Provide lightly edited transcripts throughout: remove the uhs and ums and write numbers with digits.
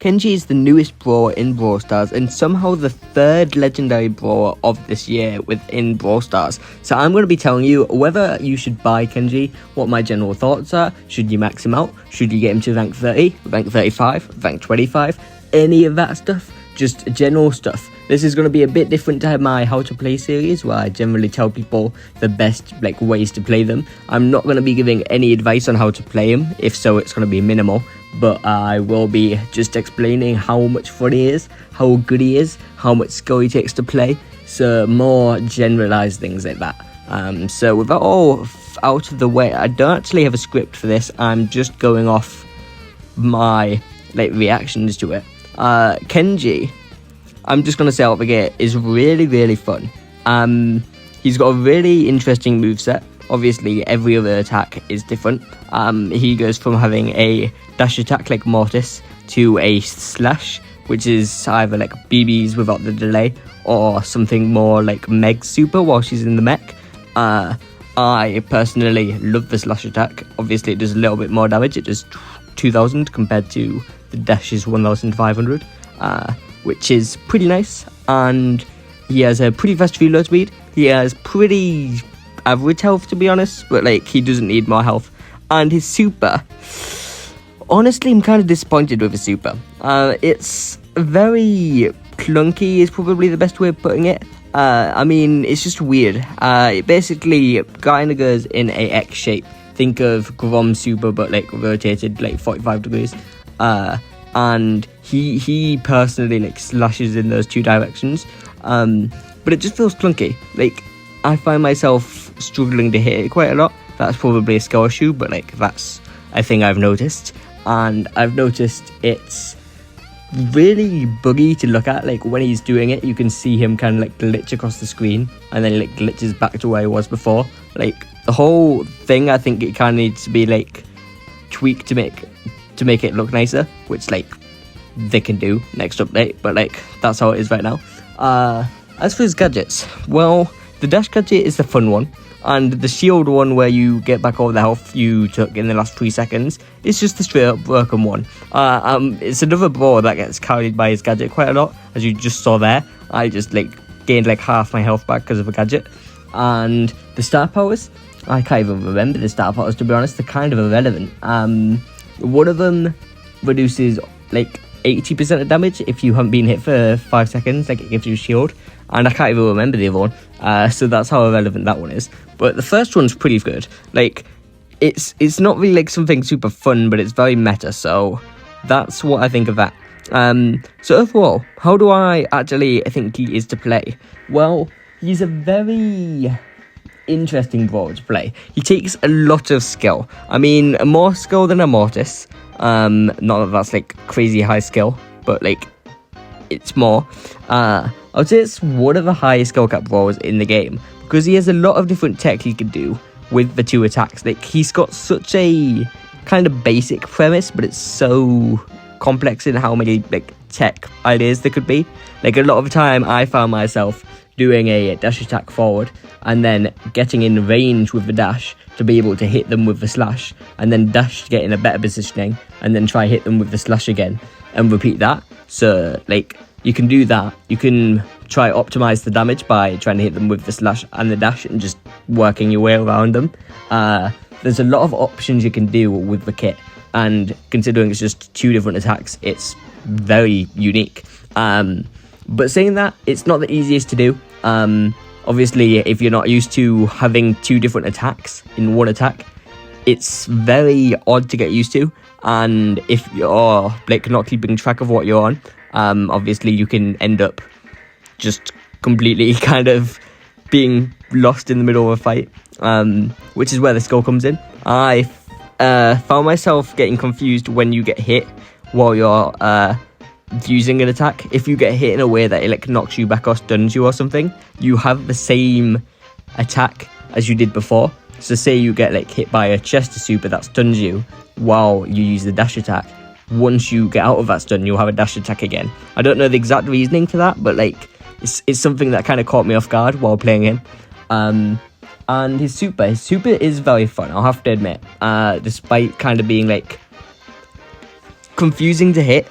Kenji is the newest brawler in Brawl Stars and somehow the third legendary brawler of this year within Brawl Stars. So I'm going to be telling you whether you should buy Kenji, what my general thoughts are, should you max him out, should you get him to rank 30, rank 35, rank 25, any of that stuff, just general stuff. This is going to be a bit different to my how to play series where I generally tell people the best ways to play them. I'm not going to be giving any advice on how to play him, if so it's going to be minimal. But I will be just explaining how much fun he is, how good he is, how much skill he takes to play, so more generalised things like that. So with that all out of the way, I don't actually have a script for this, I'm just going off my reactions to it. Kenji, I'm just going to say out the gate, is really fun. He's got a really interesting moveset. Obviously, every other attack is different. He goes from having a dash attack like Mortis to a slash, which is either like BBs without the delay or something more like Meg Super while she's in the mech. I personally love the slash attack. Obviously, it does a little bit more damage. It does 2,000 compared to the dash's 1,500, which is pretty nice. And he has a pretty fast reload speed. He has pretty average health, to be honest, but he doesn't need more health. And his super, honestly, I'm kind of disappointed with his super. It's very clunky is probably the best way of putting it. I mean, it's just weird. It basically kind of goes in a X shape. Think of Grom super, but rotated 45 degrees. And he personally slashes in those two directions. But it just feels clunky. I find myself struggling to hit it quite a lot. That's probably a skill issue, but that's a thing I've noticed. And I've noticed it's really buggy to look at. When he's doing it, you can see him kind of glitch across the screen, and then glitches back to where he was before. The whole thing, I think it kind of needs to be tweaked to make it look nicer, which they can do next update. But that's how it is right now. As for his gadgets, well, the dash gadget is the fun one, and the shield one where you get back all the health you took in the last 3 seconds is just the straight up broken one. It's another brawler that gets carried by his gadget quite a lot, as you just saw there. I just gained half my health back because of a gadget. And the star powers, I can't even remember the star powers, to be honest. They're kind of irrelevant. One of them reduces 80% of damage if you haven't been hit for 5 seconds. It gives you a shield, and I can't even remember the other one. So that's how irrelevant that one is. But the first one's pretty good. It's not really something super fun, but it's very meta. So that's what I think of that. So overall, how do I actually think he is to play? Well, he's a very interesting brawler to play. He takes a lot of skill. I mean, more skill than a Mortis. Not that that's crazy high skill, but it's more. I would say it's one of the highest skill cap brawlers in the game, because he has a lot of different tech he can do with the two attacks. He's got such a kind of basic premise, but it's so complex in how many tech ideas there could be. A lot of the time I found myself doing a dash attack forward and then getting in range with the dash to be able to hit them with the slash, and then dash to get in a better positioning and then try hit them with the slash again and repeat that. So you can do that. You can try optimize the damage by trying to hit them with the slash and the dash and just working your way around them. There's a lot of options you can do with the kit, and considering it's just 2 different attacks, it's very unique. But saying that, it's not the easiest to do. Obviously, if you're not used to having 2 different attacks in one attack, it's very odd to get used to. And if you're not keeping track of what you're on, obviously you can end up just completely kind of being lost in the middle of a fight, which is where the skill comes in. I found myself getting confused when you get hit while you're using an attack. If you get hit in a way that it knocks you back or stuns you or something, you have the same attack as you did before. So say you get hit by a Chester super that stuns you while you use the dash attack. Once you get out of that stun, you'll have a dash attack again. I don't know the exact reasoning for that, but it's something that kind of caught me off guard while playing him. And his super is very fun, I'll have to admit. Despite kind of being confusing to hit,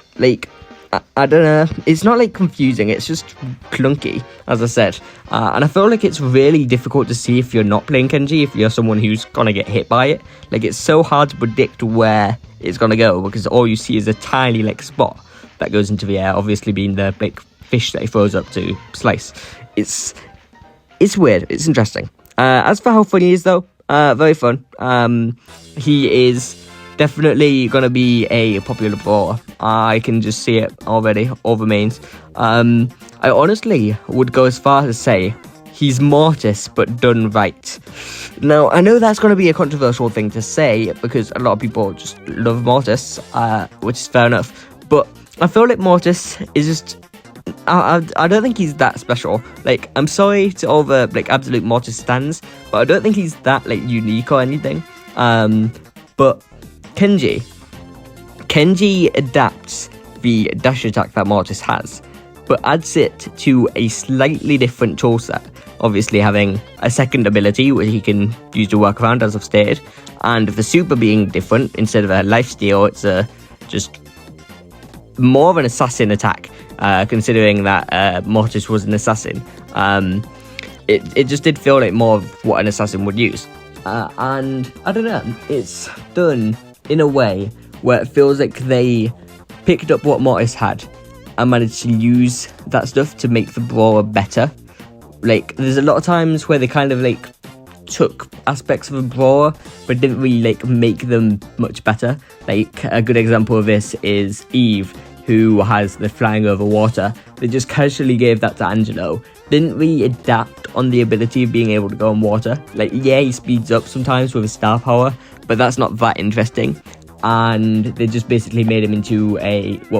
I don't know. It's not like confusing. It's just clunky, as I said. And I feel like it's really difficult to see if you're not playing Kenji, if you're someone who's gonna get hit by it. Like, it's so hard to predict where it's gonna go because all you see is a tiny like spot that goes into the air. Obviously, being the like fish that he throws up to slice. It's weird. It's interesting. As for how funny he is, though, very fun. He is definitely going to be a popular brawler. I can just see it already, all the mains. I honestly would go as far as to say he's Mortis, but done right. Now, I know that's going to be a controversial thing to say, because a lot of people just love Mortis, which is fair enough. But I feel like Mortis is just... I don't think he's that special. Like, I'm sorry to all the like absolute Mortis stans, but I don't think he's that like unique or anything. But Kenji adapts the dash attack that Mortis has, but adds it to a slightly different toolset. Obviously having a second ability which he can use to work around, as I've stated, and the super being different. Instead of a lifesteal, it's just more of an assassin attack, considering that Mortis was an assassin. It just did feel like more of what an assassin would use. And I don't know, it's done in a way where it feels like they picked up what Mortis had and managed to use that stuff to make the brawler better. Like, there's a lot of times where they kind of like took aspects of a brawler but didn't really like make them much better. Like, a good example of this is Eve, who has the flying over water. They just casually gave that to Angelo. Didn't really adapt on the ability of being able to go on water. Like, yeah, he speeds up sometimes with his star power, but that's not that interesting. And they just basically made him into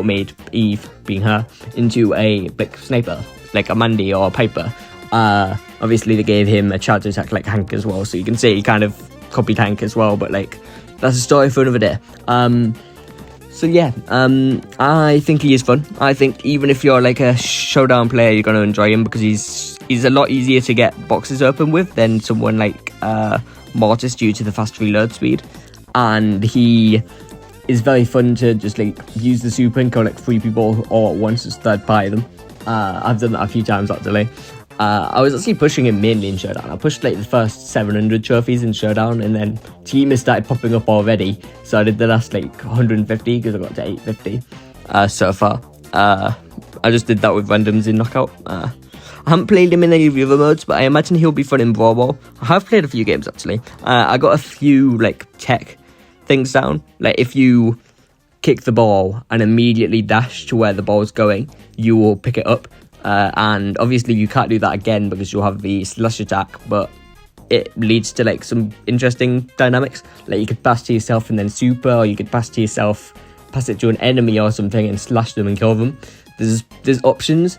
made Eve, being her, into a like sniper, like a Mandy or a Piper. Obviously they gave him a charge attack like Hank as well, so you can say he kind of copied Hank as well, but like, that's a story for another day. So yeah, I think he is fun. I think even if you're like a showdown player, you're going to enjoy him, because he's a lot easier to get boxes open with than someone like Mortis, due to the fast reload speed. And he is very fun to just like use the super and kill like 3 people all at once, just third party them. I've done that a few times actually. I was actually pushing him mainly in Showdown. I pushed like the first 700 trophies in Showdown, and then team has started popping up already. So I did the last like 150 because I got to 850 so far. I just did that with randoms in Knockout. I haven't played him in any of the other modes, but I imagine he'll be fun in Brawl Ball. I have played a few games actually. I got a few like tech things down. Like, if you kick the ball and immediately dash to where the ball's going, you will pick it up. And obviously you can't do that again because you'll have the slash attack, but it leads to like some interesting dynamics. Like, you could pass to yourself and then super, or you could pass to yourself, pass it to an enemy or something and slash them and kill them. There's options.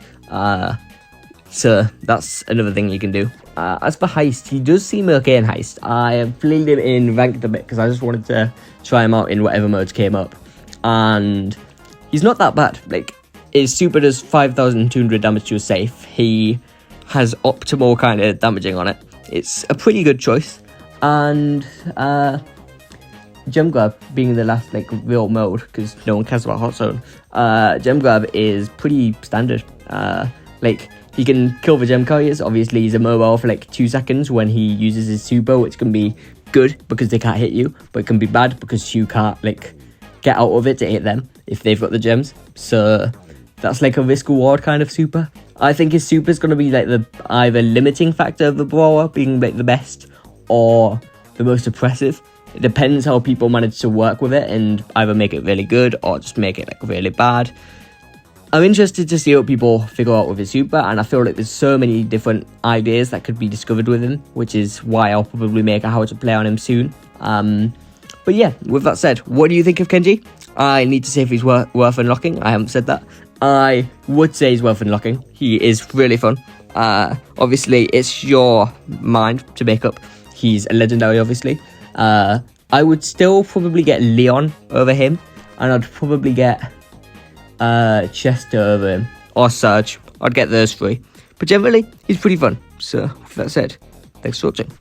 So that's another thing you can do. As for Heist, he does seem okay in Heist. I have played him in Ranked a bit because I just wanted to try him out in whatever modes came up, and he's not that bad. Like, his super does 5,200 damage to a safe. He has optimal kind of damaging on it. It's a pretty good choice. And Gem Grab being the last like real mode, because no one cares about Hot Zone. Gem Grab is pretty standard. Like, he can kill the gem carriers. Obviously he's immobile for like 2 seconds when he uses his super, which can be good because they can't hit you, but it can be bad because you can't like get out of it to hit them if they've got the gems. So that's like a risk reward kind of super. I think his super is going to be like the either limiting factor of the brawler being like the best, or the most oppressive. It depends how people manage to work with it and either make it really good or just make it like really bad. I'm interested to see what people figure out with his super, and I feel like there's so many different ideas that could be discovered with him, which is why I'll probably make a how to play on him soon. But yeah, with that said, what do you think of Kenji? I need to say if he's worth unlocking. I haven't said that. I would say he's worth unlocking. He is really fun. Obviously, it's your mind to make up. He's a legendary, obviously. I would still probably get Leon over him, and I'd probably get Chester over him, or Surge. I'd get those 3. But generally, he's pretty fun. So, with that said, thanks for watching.